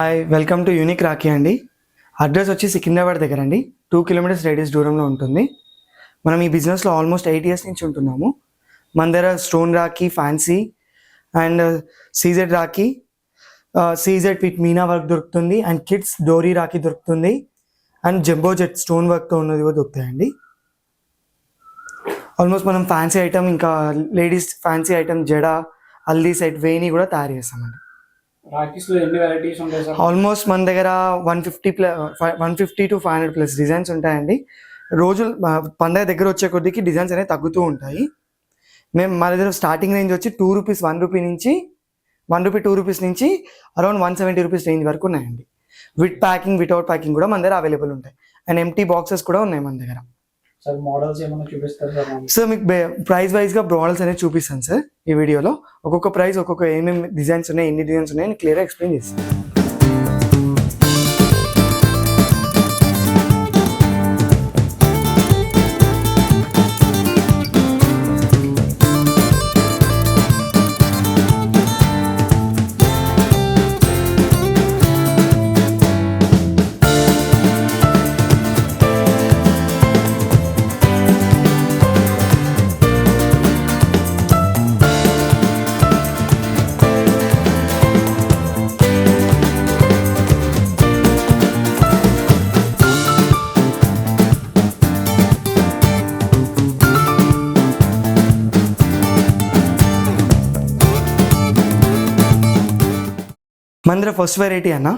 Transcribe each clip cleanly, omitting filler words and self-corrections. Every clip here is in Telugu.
Hi, welcome to unique Rakhi అండి. అడ్రస్ వచ్చి సికింద్రాబాద్ దగ్గర అండి. 2 కిలోమీటర్స్ రేడియస్ దూరంలో ఉంటుంది. మనం ఈ బిజినెస్లో ఆల్మోస్ట్ 8 years నుంచి ఉంటున్నాము. మన దగ్గర stone Rakhi, fancy and CZ Rakhi, CZ with Meena work దొరుకుతుంది. అండ్ కిడ్స్ డోరీ రాఖీ దొరుకుతుంది. అండ్ జంబో జెట్ స్టోన్ వర్క్తో ఉన్నది కూడా దొరుకుతాయండి. ఆల్మోస్ట్ మనం ఫ్యాన్సీ ఐటమ్, ఇంకా లేడీస్ ఫ్యాన్సీ ఐటమ్ జడ, హల్దీ సెట్, వేణి కూడా తయారు చేస్తామండి. రాఖీస్లో ఎన్ని వెరైటీస్ ఉంటాయి సార్? ఆల్మోస్ట్ మన దగ్గర 150 to 500+ డిజైన్స్ ఉంటాయండి. రోజులు పండగ దగ్గర వచ్చే కొద్దికి డిజైన్స్ అనేవి తగ్గుతూ ఉంటాయి. మా దగ్గర స్టార్టింగ్ రేంజ్ వచ్చి 2 రూపీస్, 1 రూపీ నుంచి 1 రూపీ 2 రూపీస్ నుంచి అరౌండ్ 170 రూపీస్ రేంజ్ వరకు ఉన్నాయండి. విత్ ప్యాకింగ్, వితౌట్ ప్యాకింగ్ కూడా మన దగ్గర అవైలబుల్ ఉంటాయి. అండ్ ఎంటీ బాక్సెస్ కూడా ఉన్నాయి మన దగ్గర. సార్ మోడల్స్ ఏమైనా చూపిస్తారు సార్? సార్ మీకు ప్రైస్ వైజ్గా మోడల్స్ అనేది చూపిస్తాను సార్ ఈ వీడియోలో. ఒక్కొక్క ప్రైస్, ఒక్కొక్క ఏమేమి డిజైన్స్ ఉన్నాయి, ఎన్ని డిజైన్స్ ఉన్నాయి అని క్లియర్గా ఎక్స్ప్లెయిన్ చేస్తాను. మన దగ్గర ఫస్ట్ వెరైటీ అన్న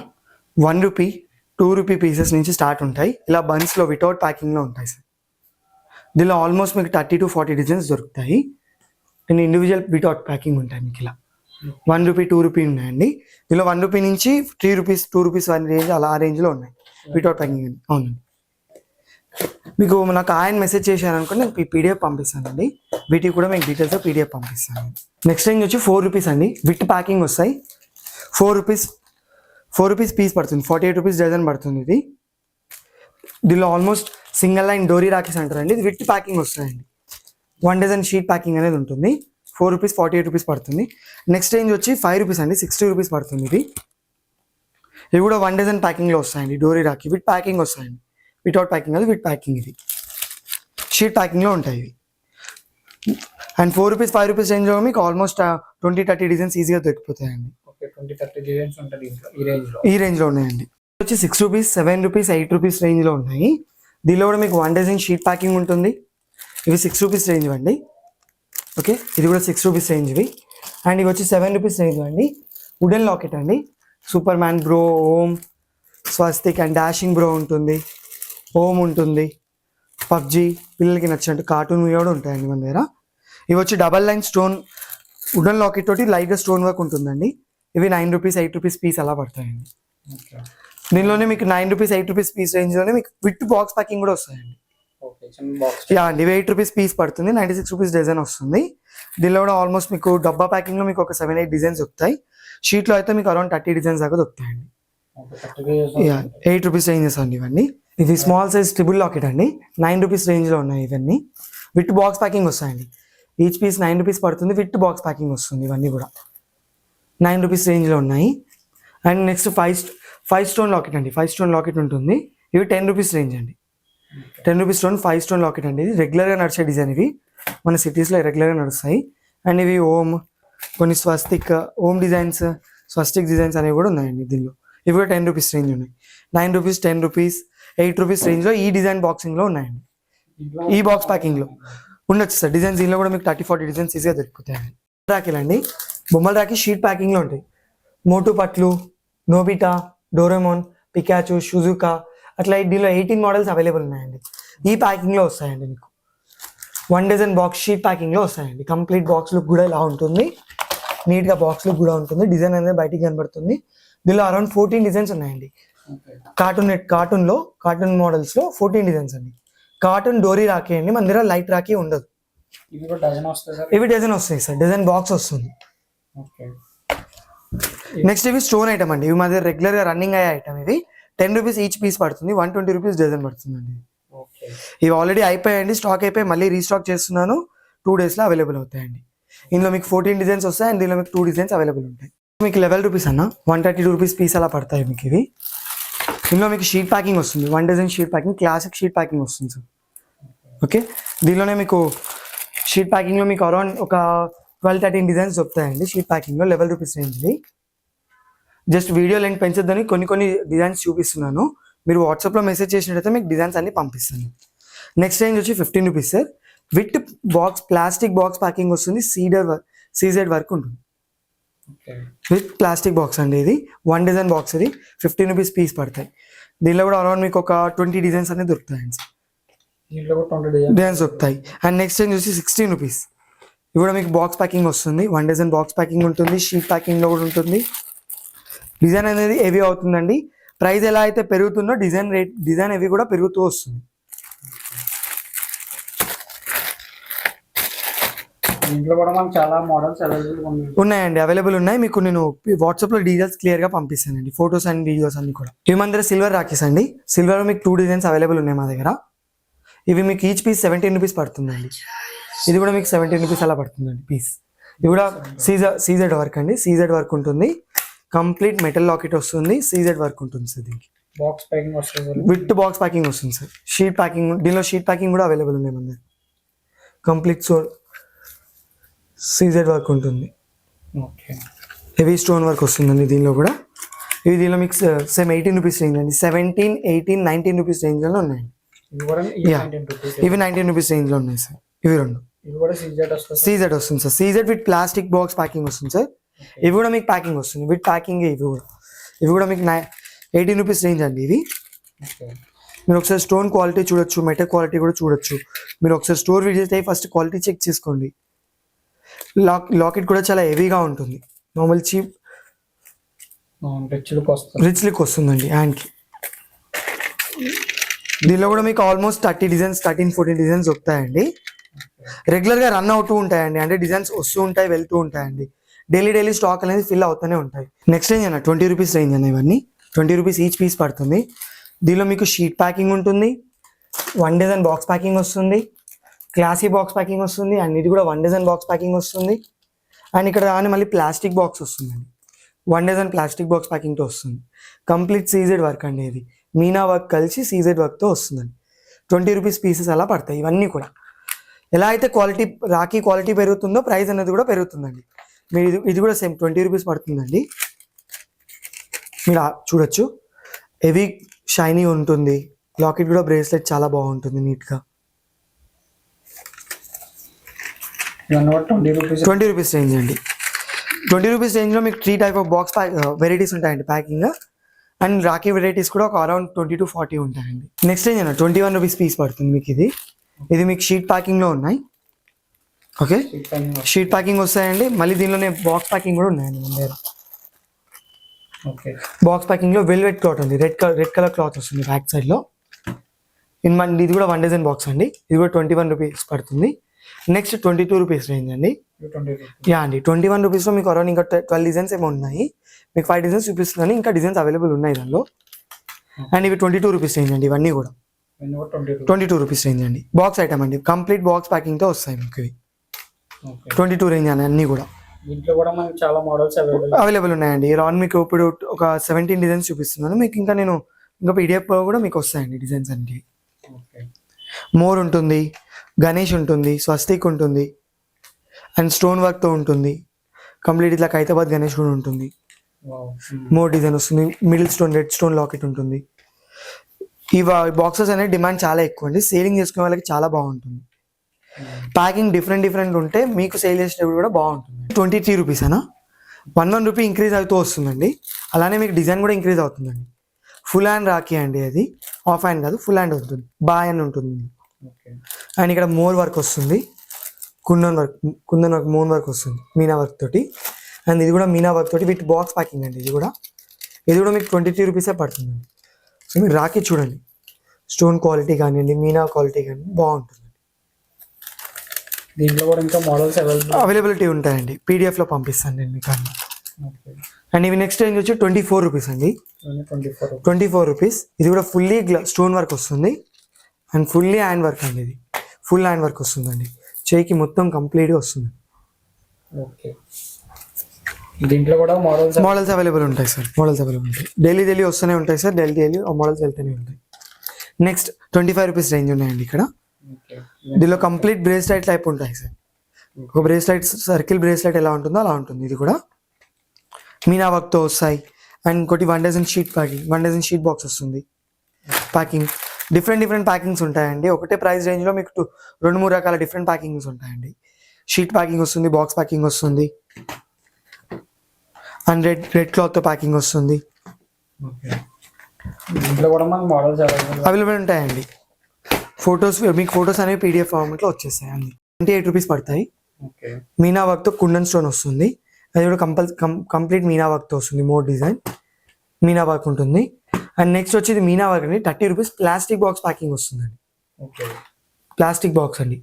1 రూపీ 2 రూపీ పీసెస్ నుంచి స్టార్ట్ ఉంటాయి. ఇలా బన్స్లో వితౌట్ ప్యాకింగ్లో ఉంటాయి సార్. దీనిలో ఆల్మోస్ట్ మీకు 30 to 40 డిజైన్స్ దొరుకుతాయి. అండ్ ఇండివిజువల్ వితౌట్ ప్యాకింగ్ ఉంటాయి మీకు. ఇలా 1 రూపీ 2 రూపీ ఉన్నాయండి. దీనిలో 1 రూపీ నుంచి 3 రూపీస్ 2 రూపీస్ రేంజ్, అలా ఆ రేంజ్లో ఉన్నాయి వితౌట్ ప్యాకింగ్ అండి. అవునండి. మీకు నాకు ఆయన మెసేజ్ చేశారనుకోండి, నేను పీడిఎఫ్ పంపిస్తానండి. వీటికి కూడా మీకు డీటెయిల్స్ పీడిఎఫ్ పంపిస్తాను. నెక్స్ట్ రేంజ్ వచ్చి 4 రూపీస్ అండి. విత్ ప్యాకింగ్ వస్తాయి. 4 రూపీస్ పీస్ పడుతుంది. 48 రూపీస్ డజన్ పడుతుంది ఇది. దీనిలో ఆల్మోస్ట్ సింగిల్ లైన్ డోరీ రాఖీస్ అంటారండి. ఇది విత్ ప్యాకింగ్ వస్తాయండి. 1 డజన్ షీట్ ప్యాకింగ్ అనేది ఉంటుంది. 4 రూపీస్ 48 రూపీస్ పడుతుంది. నెక్స్ట్ రేంజ్ వచ్చి 5 రూపీస్ అండి. 60 రూపీస్ పడుతుంది ఇది. ఇవి కూడా 1 డజన్ ప్యాకింగ్లో వస్తాయండి. డోరీ రాఖీ విత్ ప్యాకింగ్ వస్తాయండి. వితౌట్ ప్యాకింగ్ అది విత్ ప్యాకింగ్. ఇది షీట్ ప్యాకింగ్లో ఉంటాయి ఇవి. అండ్ 4 రూపీస్ 5 రూపీస్ రేంజ్లో మీకు ఆల్మోస్ట్ 20-30 డిజైన్స్ ఈజీగా దొరికిపోతాయండి. 20-30 డిజైన్స్ ఉంటుంది ఈ రేంజ్లో ఉన్నాయండి. వచ్చి 6 రూపీస్ 7 రూపీస్ 8 రూపీస్ రేంజ్లో ఉన్నాయి. దీనిలో కూడా మీకు 1 డజన్ షీట్ ప్యాకింగ్ ఉంటుంది. ఇవి 6 రూపీస్ రేంజ్ అండి. ఓకే, ఇది కూడా 6 రూపీస్ రేంజ్వి. అండ్ ఇవి వచ్చి 7 రూపీస్ రేంజ్ అండి. వుడెన్ లాకెట్ అండి. సూపర్ మ్యాన్ బ్రో, ఓం, స్వస్తిక్ అండ్ డాషింగ్ బ్రో ఉంటుంది. ఓం ఉంటుంది. పబ్జీ, పిల్లలకి నచ్చినట్టు కార్టూన్ కూడా ఉంటాయండి మన దగ్గర. ఇవి వచ్చి double line stone wooden locket తోటి లైట్గా స్టోన్ వర్క్ ఉంటుందండి. ఇవి 9 రూపీస్ 8 రూపీస్ పీస్ అలా పడతాయండి. దీనిలోనే మీకు 9 రూపీస్ 8 రూపీస్ పీస్ రేంజ్లోనే మీకు విత్ బాక్స్ ప్యాకింగ్ కూడా వస్తాయండి. యా అండి, 8 రూపీస్ పీస్ పడుతుంది. 96 రూపీస్ డిజైన్ వస్తుంది. దీనిలో కూడా ఆల్మోస్ట్ మీకు డబ్బా ప్యాకింగ్లో మీకు ఒక 7-8 డిజైన్స్ దొరుకుతాయి. షీట్లో అయితే మీకు అరౌండ్ 30 డిజైన్స్ దాకా దొరుకుతాయండి. 8 రూపీస్ రేంజెస్ అండి ఇవన్నీ. ఇది స్మాల్ సైజ్ ట్రిబుల్ లాకెట్ అండి. 9 రూపీస్ రేంజ్లో ఉన్నాయి ఇవన్నీ. విత్ బాక్స్ ప్యాకింగ్ వస్తాయండి. ఈచ్ పీస్ 9 రూపీస్ పడుతుంది. విత్ బాక్స్ ప్యాకింగ్ వస్తుంది. ఇవన్నీ కూడా 9 రూపీస్ రేంజ్లో ఉన్నాయి. అండ్ నెక్స్ట్ 5 స్టోన్ లాకెట్ అండి. 5 స్టోన్ లాకెట్ ఉంటుంది. ఇవి 10 రూపీస్ రేంజ్ అండి. 10 రూపీస్ 5 స్టోన్ లాకెట్ అండి. ఇది రెగ్యులర్గా నడిచే డిజైన్. ఇవి మన సిటీస్లో రెగ్యులర్గా నడుస్తాయి. అండ్ ఇవి ఓమ్, కొన్ని స్వస్తిక్ ఓమ్ డిజైన్స్, స్వస్తిక్ డిజైన్స్ అనేవి కూడా ఉన్నాయండి దీనిలో. ఇవి కూడా 10 రూపీస్ రేంజ్ ఉన్నాయి. 9 రూపీస్ 10 రూపీస్ 8 రూపీస్ రేంజ్లో ఈ డిజైన్ బాక్సింగ్లో ఉన్నాయండి. ఈ బాక్స్ ప్యాకింగ్లో ఉండొచ్చు సార్ డిజైన్స్. దీనిలో కూడా మీకు 30-40 డిజైన్స్ ఈజీగా దొరుకుతాయండి. రాఖీలండి, బొమ్మల రాఖీ షీట్ ప్యాకింగ్లో ఉంటాయి. మోటు పట్లు, నోబిటా, డోరెమోన్, పికాచు, షుజుకా, అట్లా దీనిలో 18 మోడల్స్ అవైలబుల్ ఉన్నాయండి. ఈ ప్యాకింగ్లో వస్తాయండి. మీకు 1 డజన్ బాక్స్ షీట్ ప్యాకింగ్లో వస్తాయండి. కంప్లీట్ బాక్స్ లుక్ కూడా ఇలా ఉంటుంది. నీట్గా బాక్స్ లుక్ కూడా ఉంటుంది. డిజైన్ అనేది బయటికి కనబడుతుంది. దీనిలో అరౌండ్ 14 డిజైన్స్ ఉన్నాయండి. కార్టూన్ మోడల్స్లో 14 డిజైన్స్ అండి. కార్టూన్ డోరీ రాఖీ అండి. మన దగ్గర లైట్ రాఖీ ఉండదు. ఇవి డజన్ వస్తాయి సార్. డజన్ బాక్స్ వస్తుంది. నెక్స్ట్ ఇవి స్టోన్ ఐటమ్ అండి. ఇవి మా దగ్గర రెగ్యులర్గా రన్నింగ్ అయ్యే ఐటమ్. ఇవి 10 రూపీస్ ఈచ్ పీస్ పడుతుంది. 120 రూపీస్ డజన్ పడుతుందండి. ఇవి ఆల్రెడీ అయిపోయాయండి. స్టాక్ అయిపోయి మళ్ళీ రీస్టాక్ చేస్తున్నాను. 2 డేస్లో అవైలబుల్ అవుతాయండి. ఇందులో మీకు 14 డిజైన్స్ వస్తాయి. అండ్ దీనిలో మీకు 2 డిజైన్స్ అవైలబుల్ ఉంటాయి. మీకు 11 రూపీస్ అన్న 132 రూపీస్ పీస్ అలా పడతాయి మీకు ఇవి. ఇందులో మీకు షీట్ ప్యాకింగ్ వస్తుంది, 1 dozen sheet packing, classic sheet packing వస్తుంది సార్. ఓకే, దీనిలోనే మీకు షీట్ ప్యాకింగ్లో మీకు అరౌండ్ ఒక 12-13 డిజైన్స్ దొరుకుతాయండి షీట్ ప్యాకింగ్లో. 11 రూపీస్ రేంజ్ది. జస్ట్ వీడియో లెంత్ పెంచొద్దని కొన్ని డిజైన్స్ చూపిస్తున్నాను. మీరు వాట్సాప్లో మెసేజ్ చేసినట్టయితే మీకు డిజైన్స్ అన్ని పంపిస్తాను. నెక్స్ట్ రేంజ్ వచ్చి 15 rupees sir. With box, plastic box packing వస్తుంది, సీజెడ్ వర్క్ ఉంటుంది. విత్ ప్లాస్టిక్ బాక్స్ అండి ఇది. 1 డజన్ బాక్స్ ఇది 15 రూపీస్ పీస్ పడతాయి. దీనిలో కూడా అరౌండ్ మీకు ఒక 20 డిజైన్స్ అనేది దొరుకుతాయండి సార్. డిజైన్స్ దొరుకుతాయి. అండ్ నెక్స్ట్ రేంజ్ వచ్చి 16 రూపీస్. ఇది కూడా మీకు బాక్స్ ప్యాకింగ్ వస్తుంది, 1 డజన్ బాక్స్ ప్యాకింగ్ ఉంటుంది, షీట్ ప్యాకింగ్లో కూడా ఉంటుంది. డిజైన్ అనేది హెవీ అవుతుందండి. ప్రైస్ ఎలా అయితే పెరుగుతుందో డిజైన్ హెవీ కూడా పెరుగుతూ వస్తుంది. దీంట్లో కూడా మనకు చాలా మోడల్స్ ఉన్నాయండి, అవైలబుల్ ఉన్నాయి. మీకు నేను వాట్సాప్లో డీటెయిల్స్ క్లియర్గా పంపిస్తానండి, ఫొటోస్ అండ్ వీడియోస్ అన్ని కూడా. ఇవి మన దగ్గర సిల్వర్ రాఖీస్ అండి. సిల్వర్ మీకు 2 డిజైన్స్ అవైలబుల్ ఉన్నాయి మా దగ్గర. ఇవి మీకు ఈచ్ పీస్ 17 రూపీస్ పడుతుందండి. ఇది కూడా మీకు 17 రూపీస్ అలా పడుతుందండి పీస్. ఇది కూడా సీజెడ్ వర్క్ అండి, సీజెడ్ వర్క్ ఉంటుంది. కంప్లీట్ మెటల్ లాకెట్ వస్తుంది, సీజెడ్ వర్క్ ఉంటుంది సార్. దీనికి బాక్స్ ప్యాకింగ్ వస్తుంది, విత్ బాక్స్ ప్యాకింగ్ వస్తుంది సార్. షీట్ ప్యాకింగ్, దీనిలో షీట్ ప్యాకింగ్ కూడా అవైలబుల్ ఉన్నాయి మన దగ్గర. కంప్లీట్ సీజెడ్ వర్క్ ఉంటుంది, హెవీ స్టోన్ వర్క్ వస్తుందండి దీనిలో కూడా. దీనిలో మీకు సేమ్ 18 రూపీస్ రేంజ్ అండి. 17, 18, 19 రూపీస్ రేంజ్లో ఉన్నాయండి. ఇవి 19 రూపీస్ రేంజ్లో ఉన్నాయి సార్. ఇవి రెండు సీజెడ్ వస్తుంది sir. CZ with plastic box packing వస్తుంది సార్. ఇవి కూడా మీకు ప్యాకింగ్ వస్తుంది, విత్ ప్యాకింగ్. ఇవి కూడా మీకు 18 రూపీస్ రేంజ్ అండి. ఇవి మీరు ఒకసారి స్టోన్ క్వాలిటీ చూడొచ్చు, మెటల్ క్వాలిటీ కూడా చూడొచ్చు. మీరు ఒకసారి స్టోర్ విజిట్ అయ్యి ఫస్ట్ క్వాలిటీ చెక్ చేసుకోండి. లాకెట్ కూడా చాలా హెవీగా ఉంటుంది. నార్మల్ చీప్ రిచ్ లుక్ వస్తుందండి హ్యాండ్కి. దీనిలో కూడా మీకు ఆల్మోస్ట్ 30 డిజైన్స్, 13-14 డిజైన్స్ దొరుకుతాయండి. రెగ్యులర్గా రన్ అవుతూ ఉంటాయండి, అంటే డిజైన్స్ వస్తూ ఉంటాయి, వెళ్తూ ఉంటాయండి. డైలీ స్టాక్ అనేది ఫిల్ అవుతూనే ఉంటాయి. నెక్స్ట్ రేంజ్ అన్న 20 రూపీస్ రేంజ్ అన్న. ఇవన్నీ 20 రూపీస్ ఈచ్ పీస్ పడుతుంది. దీనిలో మీకు షీట్ ప్యాకింగ్ ఉంటుంది, 1 డజన్ బాక్స్ ప్యాకింగ్ వస్తుంది, క్లాసీ బాక్స్ ప్యాకింగ్ వస్తుంది. అండ్ ఇది కూడా 1 డజన్ బాక్స్ ప్యాకింగ్ వస్తుంది. అండ్ ఇక్కడ దాని మళ్ళీ ప్లాస్టిక్ బాక్స్ వస్తుందండి, 1 డజన్ ప్లాస్టిక్ బాక్స్ ప్యాకింగ్తో వస్తుంది. కంప్లీట్ సీజెడ్ వర్క్ అండి. ఇది మీనా వర్క్ కలిసి సీజెడ్ వర్క్తో వస్తుందండి. 20 రూపీస్ పీసెస్ అలా పడతాయి. ఇవన్నీ కూడా ఎలా అయితే రాఖీ క్వాలిటీ పెరుగుతుందో ప్రైస్ అనేది కూడా పెరుగుతుందండి. మీరు ఇది కూడా సేమ్ 20 రూపీస్ పడుతుందండి. మీరు చూడొచ్చు, హెవీ షైనీ ఉంటుంది. లాకెట్ కూడా, బ్రేస్లెట్ చాలా బాగుంటుంది నీట్గా. 20 రూపీస్ రేంజ్ అండి. 20 రూపీస్ రేంజ్లో మీకు 3 టైప్ ఆఫ్ బాక్స్ వెరైటీస్ ఉంటాయండి ప్యాకింగ్. అండ్ రాఖీ వెరైటీస్ కూడా ఒక అరౌండ్ 20 to 40 ఉంటాయండి. నెక్స్ట్ రేంజ్ అన్న 21 రూపీస్ పీస్ పడుతుంది మీకు. ఇది మీకు షీట్ ప్యాకింగ్లో ఉన్నాయి. ఓకే, షీట్ ప్యాకింగ్ వస్తాయండి. మళ్ళీ దీనిలోనే బాక్స్ ప్యాకింగ్ కూడా ఉన్నాయండి మన దగ్గర. బాక్స్ ప్యాకింగ్లో వెల్వెట్ క్లాత్ అండి, రెడ్ కలర్ క్లాత్ వస్తుంది బ్యాక్ సైడ్లో. ఇది కూడా 1 డజన్ బాక్స్ అండి. ఇది కూడా 21 రూపీస్ పడుతుంది. నెక్స్ట్ 22 రూపీస్ రేంజ్ అండి. అండి 21 రూపీస్లో మీకు అరౌండ్ ఇంకా 12 డిజైన్స్ ఏమో ఉన్నాయి. మీకు 5 డిజైన్స్ చూపిస్తున్నాను, ఇంకా డిజైన్స్ అవైలబుల్ ఉన్నాయి దానిలో. అండ్ ఇవి 22 రూపీస్ రేంజ్ అండి. ఇవన్నీ కూడా 22 రూపీస్ రేంజ్ అండి. బాక్స్ ఐటమ్ అండి, కంప్లీట్ బాక్స్ ప్యాకింగ్తో వస్తాయి మీకు ఇవి. 22 రేంజ్ అని అన్నీ కూడా. దీంట్లో కూడా మనకి చాలా మోడల్స్ అవైలబుల్ ఉన్నాయండి. అరౌండ్ మీకు ఇప్పుడు ఒక 17 డిజైన్స్ చూపిస్తున్నాను మీకు. ఇంకా PDF కూడా మీకు వస్తాయండి డిజైన్స్ అన్ని. మోర్ ఉంటుంది, గణేష్ ఉంటుంది, స్వస్తిక్ ఉంటుంది, అండ్ స్టోన్ వర్క్తో ఉంటుంది. కంప్లీట్ ఇట్లా హైదరాబాద్ గణేష్ కూడా ఉంటుంది. మోర్ డిజైన్ వస్తుంది, middle stone, red stone locket ఉంటుంది. ఈ బాక్సెస్ అనేది డిమాండ్ చాలా ఎక్కువ అండి. సేలింగ్ చేసుకునే వాళ్ళకి చాలా బాగుంటుంది. ప్యాకింగ్ డిఫరెంట్ ఉంటే మీకు సేల్ చేసేటప్పుడు కూడా బాగుంటుంది. 23 రూపీస్ అనా, 1 రూపీ ఇంక్రీజ్ అవుతూ వస్తుందండి. అలానే మీకు డిజైన్ కూడా ఇంక్రీజ్ అవుతుందండి. ఫుల్ హ్యాండ్ రాఖీ అండి, అది హాఫ్ హ్యాండ్ కాదు, ఫుల్ హ్యాండ్ ఉంటుంది, బాయ్ అని ఉంటుంది. అండ్ ఇక్కడ మోర్ వర్క్ వస్తుంది, కుందన్ వర్క్ మోర్ వర్క్ వస్తుంది మీనా వర్క్ తోటి. అండ్ ఇది కూడా మీనా వర్క్ తోటి విత్ బాక్స్ ప్యాకింగ్ అండి. ఇది కూడా మీకు 23 రూపీసే పడుతుందండి. సో మీరు రాఖీ చూడండి, స్టోన్ క్వాలిటీ కానివ్వండి, మీనా క్వాలిటీ కానివ్వండి, బాగుంటుంది. దీంట్లో కూడా ఇంకా మోడల్స్ అవైలబిలిటీ ఉంటాయండి. పీడిఎఫ్లో పంపిస్తాను నేను మీకు అన్ని. అండ్ ఇవి నెక్స్ట్ రేంజ్ వచ్చి 24 రూపీస్ అండి. 24 రూపీస్. ఇది కూడా ఫుల్లీ స్టోన్ వర్క్ వస్తుంది అండ్ ఫుల్లీ హ్యాండ్ వర్క్ అండి. ఇది ఫుల్ హ్యాండ్ వర్క్ వస్తుందండి, చేయికి మొత్తం కంప్లీట్గా వస్తుంది. దీంట్లో కూడా మోడల్స్ మోడల్స్ అవైలబుల్ ఉంటాయి సార్, మోడల్స్ అవైలబుల్ ఉంటాయి. డైలీ వస్తూనే ఉంటాయి సార్, డైలీ మోడల్స్ వెళ్తూనే ఉంటాయి. నెక్స్ట్ 25 రూపీస్ రేంజ్ ఉన్నాయండి ఇక్కడ. దీనిలో కంప్లీట్ బ్రేస్లెట్ టైప్ ఉంటాయి సార్. ఒక బ్రేస్లెట్ సర్కిల్ బ్రేస్లెట్ ఎలా ఉంటుందో అలా ఉంటుంది. ఇది కూడా మీనా వర్క్తో వస్తాయి. అండ్ ఇంకోటి 1 dozen sheet packing, 1 dozen sheet box వస్తుంది ప్యాకింగ్. డిఫరెంట్ ప్యాకింగ్స్ ఉంటాయండి. ఒకటే ప్రైస్ రేంజ్లో మీకు 2-3 రకాల డిఫరెంట్ ప్యాకింగ్స్ ఉంటాయండి. షీట్ ప్యాకింగ్ వస్తుంది, బాక్స్ ప్యాకింగ్ వస్తుంది, అండ్ రెడ్ క్లాత్తో ప్యాకింగ్ వస్తుంది. దీంట్లో కూడా మనకు మోడల్స్ అవైలబుల్ ఉంటాయండి. మీకు ఫొటోస్ అనేవి PDF ఫార్మాట్లో వచ్చేస్తాయి. అన్ని 28 రూపీస్ పడతాయి. మీనా వర్క్తో కుండన్ స్టోన్ వస్తుంది. అది కూడా కంప్లీట్ మీనా వర్క్తో వస్తుంది. మోర్ డిజైన్ మీనా వర్క్ ఉంటుంది. అండ్ నెక్స్ట్ వచ్చేది మీనా వర్క్ అండి. 30 రూపీస్ ప్లాస్టిక్ బాక్స్ ప్యాకింగ్ వస్తుందండి. ప్లాస్టిక్ బాక్స్ అండి,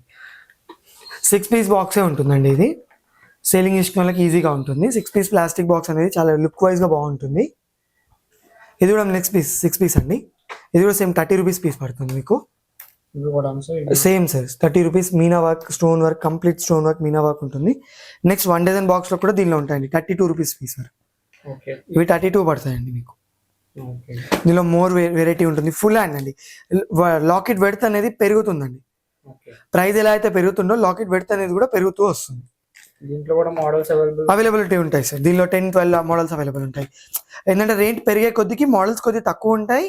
6 పీస్ బాక్సే ఉంటుందండి. ఇది సేలింగ్ ఇష్టం వాళ్ళకి ఈజీగా ఉంటుంది. 6 పీస్ ప్లాస్టిక్ బాక్స్ అనేది చాలా లుక్ వైజ్గా బాగుంటుంది. ఇది కూడా నెక్స్ట్ పీస్ 6 పీస్ అండి. ఇది కూడా సేమ్ 30 రూపీస్ పీస్ పడుతుంది మీకు. Same sir 30 rupees. Meena work, stone work, complete stone work, Meena work ఉంటుంది. నెక్స్ట్ 1 డజన్ బాక్స్లో కూడా దీనిలో ఉంటాయండి. 32 రూపీస్ పీస్ సార్. ఇవి 32 పడతాయండి మీకు. దీనిలో మోర్ వెరైటీ ఉంటుంది. ఫుల్ హ్యాండ్ అండి. లాకెట్ వెడ్త్ అనేది పెరుగుతుందండి. ప్రైస్ ఎలా అయితే పెరుగుతుందో లాకెట్ వెడ్త్ అనేది కూడా పెరుగుతూ వస్తుంది. దీంట్లో కూడా మోడల్స్ అవైలబిలిటీ ఉంటాయి సార్. దీనిలో 10-12 మోడల్స్ అవైలబుల్ ఉంటాయి. ఏంటంటే రేట్ పెరిగే కొద్దికి మోడల్స్ కొద్దిగా తక్కువ ఉంటాయి.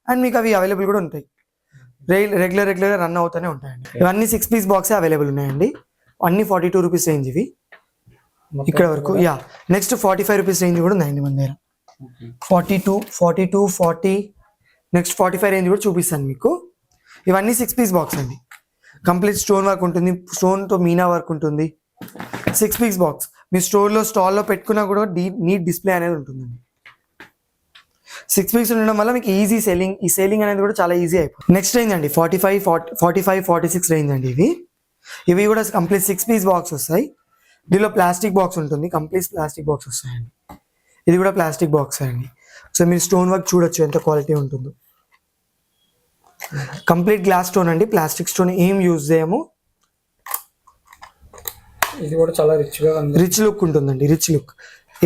అండ్ మీకు అవి అవైలబుల్ కూడా ఉంటాయి. రెగ్యులర్గా రన్ అవుతూనే ఉంటాయండి. ఇవన్నీ 6 పీస్ బాక్సే అవైలబుల్ ఉన్నాయండి. అన్ని 42 రూపీస్ రేంజ్ ఇవి ఇక్కడ వరకు. నెక్స్ట్ 45 రూపీస్ రేంజ్ కూడా ఉన్నాయండి మన దగ్గర. 42, 40, నెక్స్ట్ 45 రేంజ్ కూడా చూపిస్తాను మీకు. ఇవన్నీ 6 పీస్ బాక్స్ అండి. కంప్లీట్ స్టోన్ వర్క్ ఉంటుంది, స్టోన్తో మీనా వర్క్ ఉంటుంది. 6 పీస్ బాక్స్ మీ స్టాల్లో పెట్టుకున్నా కూడా నీట్ డిస్ప్లే అనేది ఉంటుందండి. 6 పీస్ ఉండడం వల్ల మీకు ఈజీ సెల్లింగ్, ఈ సేలింగ్ అనేది కూడా చాలా ఈజీ అయిపోతుంది. నెక్స్ట్ రేంజ్ అండి 45, 46 రేంజ్ అండి. ఇవి కూడా కంప్లీట్ 6 పీస్ బాక్స్ వస్తాయి. దీనిలో ప్లాస్టిక్ బాక్స్ ఉంటుంది, కంప్లీట్ ప్లాస్టిక్ బాక్స్ వస్తాయండి. ఇది కూడా ప్లాస్టిక్ బాక్స్ అండి. సో మీరు స్టోన్ వర్క్ చూడొచ్చు ఎంత క్వాలిటీ ఉంటుందో. కంప్లీట్ గ్లాస్ స్టోన్ అండి, ప్లాస్టిక్ స్టోన్ ఏం యూజ్ చేయము. ఇది కూడా చాలా రిచ్ లుక్ ఉంటుందండి, రిచ్ లుక్.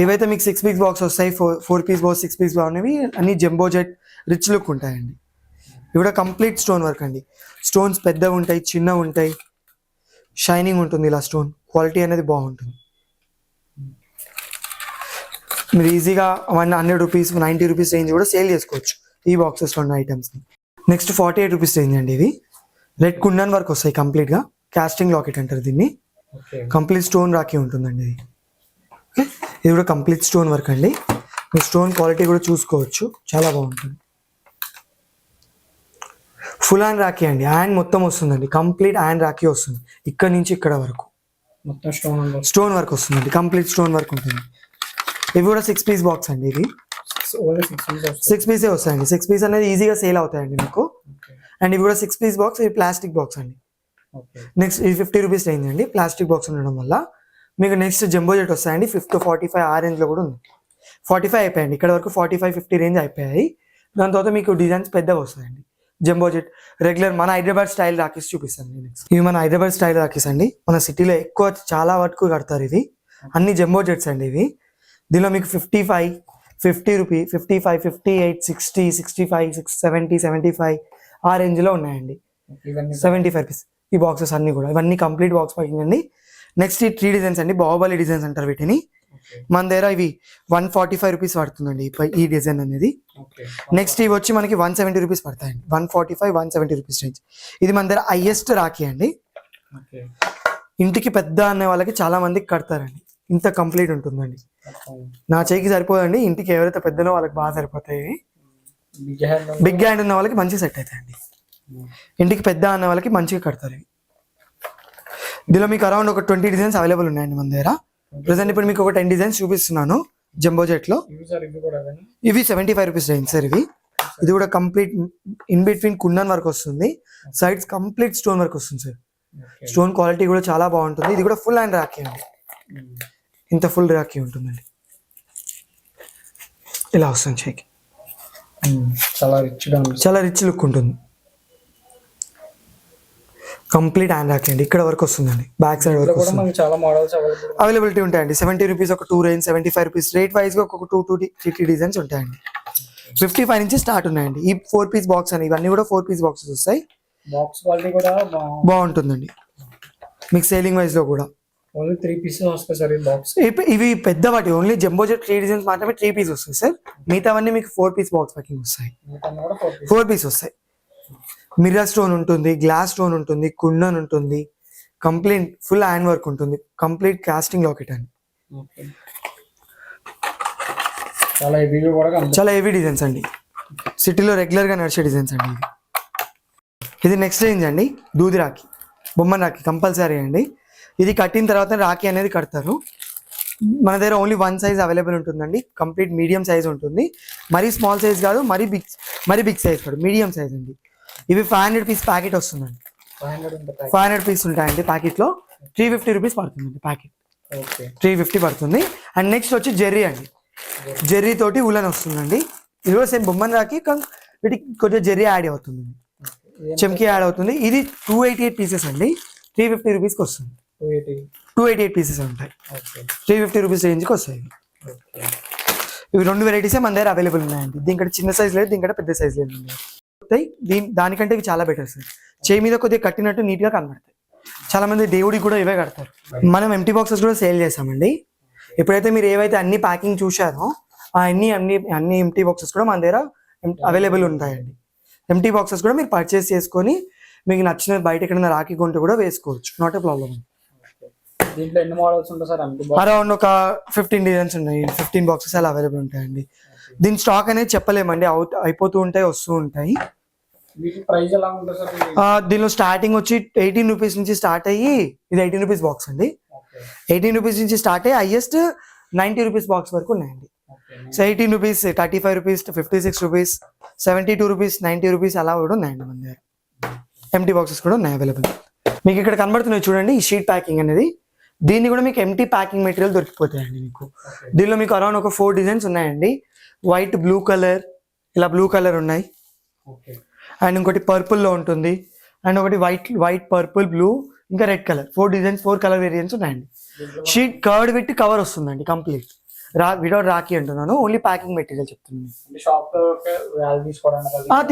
ఏవైతే మీకు 6 పీస్ బాక్స్ వస్తాయి, 4 పీస్ బాక్స్, 6 పీస్ బాగున్నవి అన్ని జంబో జెట్ రిచ్ లుక్ ఉంటాయండి. ఇవి కూడా కంప్లీట్ స్టోన్ వర్క్ అండి. స్టోన్స్ పెద్దగా ఉంటాయి, చిన్నగా ఉంటాయి, షైనింగ్ ఉంటుంది. ఇలా స్టోన్ క్వాలిటీ అనేది బాగుంటుంది. మీరు ఈజీగా 100 రూపీస్, 90 రూపీస్ రేంజ్ కూడా సేల్ చేసుకోవచ్చు ఈ బాక్సెస్లో ఉన్న ఐటమ్స్ని. నెక్స్ట్ 48 రూపీస్ రేంజ్ అండి. ఇవి రెడ్ కుండన్ వర్క్ వస్తాయి కంప్లీట్గా. కాస్టింగ్ లాకెట్ అంటారు దీన్ని. కంప్లీట్ స్టోన్ రాకి ఉంటుందండి ఇది. ఓకే, ఇది కూడా కంప్లీట్ స్టోన్ వర్క్ అండి. మీరు స్టోన్ క్వాలిటీ కూడా చూసుకోవచ్చు, చాలా బాగుంటుంది. ఫుల్ హ్యాండ్ రాఖీ అండి. హ్యాండ్ మొత్తం వస్తుందండి, కంప్లీట్ హ్యాండ్ రాఖీ వస్తుంది. ఇక్కడ నుంచి ఇక్కడ వరకు మొత్తం స్టోన్ వర్క్ వస్తుందండి. కంప్లీట్ స్టోన్ వర్క్ ఉంటుంది. ఇవి కూడా 6 పీస్ బాక్స్ అండి. ఇవి 6 పీసే వస్తాయండి. 6 పీస్ అనేది ఈజీగా సేల్ అవుతాయండి మీకు. అండ్ ఇవి కూడా 6 పీస్ బాక్స్. ఇవి ప్లాస్టిక్ బాక్స్ అండి. నెక్స్ట్ ఇది 50 రూపీస్ రేంజ్ అండి. ప్లాస్టిక్ బాక్స్ ఉండడం వల్ల మీకు నెక్స్ట్ జంబో జెట్ వస్తాయండి. 45 ఆ రేంజ్లో కూడా ఉంది. 45 అయిపోయాయండి. ఇక్కడ వరకు 45, 50 రేంజ్ అయిపోయాయి. దాని తర్వాత మీకు డిజైన్స్ పెద్దగా వస్తాయండి. జంబో జెట్ రెగ్యులర్ మన హైదరాబాద్ స్టైల్ రాకీస్ చూపిస్తాను నేను. ఇవి మన హైదరాబాద్ స్టైల్ రాకీస్ అండి. మన సిటీలో ఎక్కువ చాలా వరకు కడతారు. ఇవి అన్ని జంబో జెట్స్ అండి. ఇవి దీనిలో మీకు 55, 50 రూపీ, 55, 58, 60, 65, 70, 75 ఆ రేంజ్లో ఉన్నాయండి. 75 పీస్ ఈ బాక్సెస్ అన్ని కూడా. ఇవన్నీ కంప్లీట్ బాక్స్ ప్యాకింగ్ అండి. నెక్స్ట్ ఈ 3 డిజైన్స్ అండి. బాహుబలి డిజైన్స్ అంటారు వీటిని. మన దగ్గర ఇవి 145 రూపీస్ పడుతుందండి ఈ డిజైన్ అనేది. నెక్స్ట్ ఇవి వచ్చి మనకి 170 రూపీస్ పడతాయండి. 145, 170 రూపీస్ రేంజ్. ఇది మన దగ్గర హైయెస్ట్ రాఖీ అండి. ఇంటికి పెద్ద అనే వాళ్ళకి చాలా మందికి కడతారండి. ఇంత కంప్లీట్ ఉంటుందండి. నా చేయికి సరిపోదండి, ఇంటికి ఎవరైతే పెద్దనో వాళ్ళకి బాగా సరిపోతాయి. బిగ్ హ్యాండ్ ఉన్న వాళ్ళకి మంచిగా సెట్ అవుతాయండి. ఇంటికి పెద్ద అనే వాళ్ళకి మంచిగా కడతారు. దీనిలో మీకు అరౌండ్ ఒక 20 డిజైన్స్ అవైలబుల్ ఉన్నాయండి మన దగ్గర. ప్రెసెంట్ ఇప్పుడు మీకు ఒక 10 డిజైన్స్ చూపిస్తున్నాను జంబో జెట్ లో. ఇవి 75 రూపీస్ రేంజ్ సార్. ఇది కూడా complete in between kundan work వస్తుంది. సైడ్స్ కంప్లీట్ స్టోన్ వర్క్ వస్తుంది సార్. స్టోన్ క్వాలిటీ కూడా చాలా బాగుంటుంది. ఇది కూడా ఫుల్ హ్యాండ్ రాఖీ అండి. ఇంత ఫుల్ రాఖీ ఉంటుందండి. ఇలా వస్తుంది చేయికి. చాలా రిచ్ లుక్ ఉంటుంది. కంప్లీట్ హ్యాండ్ రాఖీ అండి, ఇక్కడ వరకు వస్తుందండి, బ్యాక్ సైడ్ ఇంట్లో వరకు కూడా వస్తుంది. మనకి చాలా మోడల్స్ అవైలబుల్. అవైలబిలిటీ ఉంటాయండి. 70 రూపీస్ ఒక 2 రేంజ్, 75 రూపీస్ రేట్ వైజ్గా ఒక 2-3 డిజైన్స్ ఉంటాయండి. 55 నుంచి స్టార్ట్ ఉన్నాయండి. ఈ 4 పీస్ బాక్స్ అని, ఇవన్నీ కూడా 4 పీస్ బాక్సెస్ వస్తాయి. బాక్స్ క్వాలిటీ కూడా బాగుంటుందండి మీకు సేలింగ్ వైజ్లో కూడా. ఓన్లీ 3 పీసెస్ వస్తాయి సార్ ఈ బాక్స్. ఇవి పెద్ద వాటి ఓన్లీ జంబో జెట్ 3 డిజైన్స్ మాత్రమే 3 పీస్ వస్తాయి సార్. మిగతావన్నీ మీకు 4 పీస్ బాక్స్ ప్యాకింగ్ వస్తాయి. కూడా 4 పీసెస్. 4 పీస్ వస్తాయి. మిర్రర్ స్టోన్ ఉంటుంది, గ్లాస్ స్టోన్ ఉంటుంది, కుండన్ ఉంటుంది, కంప్లీట్ ఫుల్ హ్యాండ్ వర్క్ ఉంటుంది, కంప్లీట్ కాస్టింగ్ లాకెట్ అండి. ఓకే. చాలా హెవీ కూడా కనిపిస్తుంది. చాలా హెవీ డిజైన్స్ అండి, సిటీలో రెగ్యులర్గా నడిచే డిజైన్స్ అండి ఇవి. ఇది నెక్స్ట్ రేంజ్ అండి, దూది రాఖీ, బొమ్మ రాఖీ కంపల్సరీ అండి. ఇది కట్టిన తర్వాత రాఖీ అనేది కడతారు. మన దగ్గర ఓన్లీ 1 సైజ్ అవైలబుల్ ఉంటుందండి, కంప్లీట్ మీడియం సైజ్ ఉంటుంది. మరీ స్మాల్ సైజ్ కాదు, మరీ బిగ్ సైజ్ కాదు, మీడియం సైజ్ అండి. ఇవి 500 పీస్ ప్యాకెట్ వస్తుందండి. 500 పీస్ ఉంటాయండి ప్యాకెట్లో. 350 రూపీస్ పడుతుందండి ప్యాకెట్. ఓకే. 350 పడుతుంది. అండ్ నెక్స్ట్ వచ్చి జెర్రీ అండి, జెర్రీ తోటి ఉలన్ వస్తుందండి. ఇది కూడా సేమ్ బొమ్మన్ రాకి, వీటికి కొద్దిగా జెర్రీ యాడ్ అవుతుంది, చెమ్కి యాడ్ అవుతుంది. ఇది 288 పీసెస్ అండి, 350 రూపీస్కి వస్తుంది. 288 పీసెస్ ఉంటాయి, 350 రూపీస్ రేంజ్కి వస్తాయి. ఇవి 2 వెరైటీసే మన దగ్గర అవైలబుల్ ఉన్నాయండి. దీనికంటే చిన్న సైజ్ లేదు, దీనికంటే పెద్ద సైజ్ లేదు. దానికంటే ఇవి చాలా బెటర్ సార్. చేయి మీద కొద్దిగా కట్టినట్టు నీట్గా కనబడతాయి. చాలా మంది దేవుడికి కూడా ఇవే కడతారు. మనం ఎంటీ బాక్సెస్ కూడా సేల్ చేస్తామండి. ఎప్పుడైతే మీరు ఏవైతే అన్ని ప్యాకింగ్ చూశారో ఆ అన్ని ఎంటీ బాక్సెస్ కూడా మన దగ్గర అవైలబుల్ ఉంటాయండి. ఎంటీ బాక్సెస్ కూడా మీరు పర్చేస్ చేసుకొని మీకు నచ్చిన బయట ఎక్కడైనా రాఖీ కొంటూ కూడా వేసుకోవచ్చు, నాట్ ఏ ప్రాబ్లమ్. దీంట్లో ఎన్ని మోడల్స్ ఉంటాయి సార్? అరౌండ్ ఒక 15 డిజైన్స్ ఉన్నాయి, 15 బాక్సెస్ అలా అవైలబుల్ ఉంటాయండి. దీని స్టాక్ అనేది చెప్పలేమండి, అయిపోతూ ఉంటాయి, వస్తూ ఉంటాయి. ప్రైస్ ఎలా ఉంటుంది సార్? దీనిలో స్టార్టింగ్ వచ్చి 18 రూపీస్ నుంచి స్టార్ట్ అయ్యి, ఇది 18 రూపీస్ బాక్స్ అండి. 18 రూపీస్ నుంచి స్టార్ట్ అయ్యి హైయెస్ట్ 90 రూపీస్ బాక్స్ వరకు ఉన్నాయండి. So 18 rupees, 35 rupees, 56 rupees, 72 rupees, 90 rupees అలా కూడా ఉన్నాయండి మన దగ్గర. ఎంటీ బాక్సెస్ కూడా ఉన్నాయి అవైలబుల్. మీకు ఇక్కడ కనబడుతున్నాయి చూడండి, ఈ షీట్ ప్యాకింగ్ అనేది. దీన్ని కూడా మీకు ఎంటీ ప్యాకింగ్ మెటీరియల్ దొరికిపోతాయండి మీకు. దీనిలో మీకు అరౌండ్ ఒక 4 డిజైన్స్ ఉన్నాయండి. వైట్, బ్లూ కలర్, ఇలా బ్లూ కలర్ ఉన్నాయి. అండ్ ఇంకోటి పర్పుల్లో ఉంటుంది, అండ్ ఒకటి వైట్ పర్పుల్, బ్లూ, ఇంకా red colour. 4 designs, 4 colour variants ఉన్నాయండి. షీట్ కర్డ్ విత్ కవర్ వస్తుందండి కంప్లీట్. వితౌట్ రాఖీ అంటున్నాను, ఓన్లీ ప్యాకింగ్ మెటీరియల్ చెప్తున్నాను.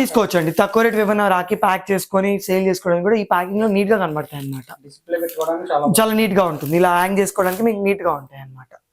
తీసుకోవచ్చు అండి, తక్కువ రేట్ ఏమైనా రాఖీ ప్యాక్ చేసుకొని సేల్ చేసుకోవడానికి కూడా ఈ ప్యాకింగ్ లో నీట్ గా కనబడతాయి అన్నమాట. చాలా నీట్ గా ఉంటుంది, ఇలా హ్యాంగ్ చేసుకోవడానికి మీకు నీట్ గా ఉంటాయి అన్నమాట.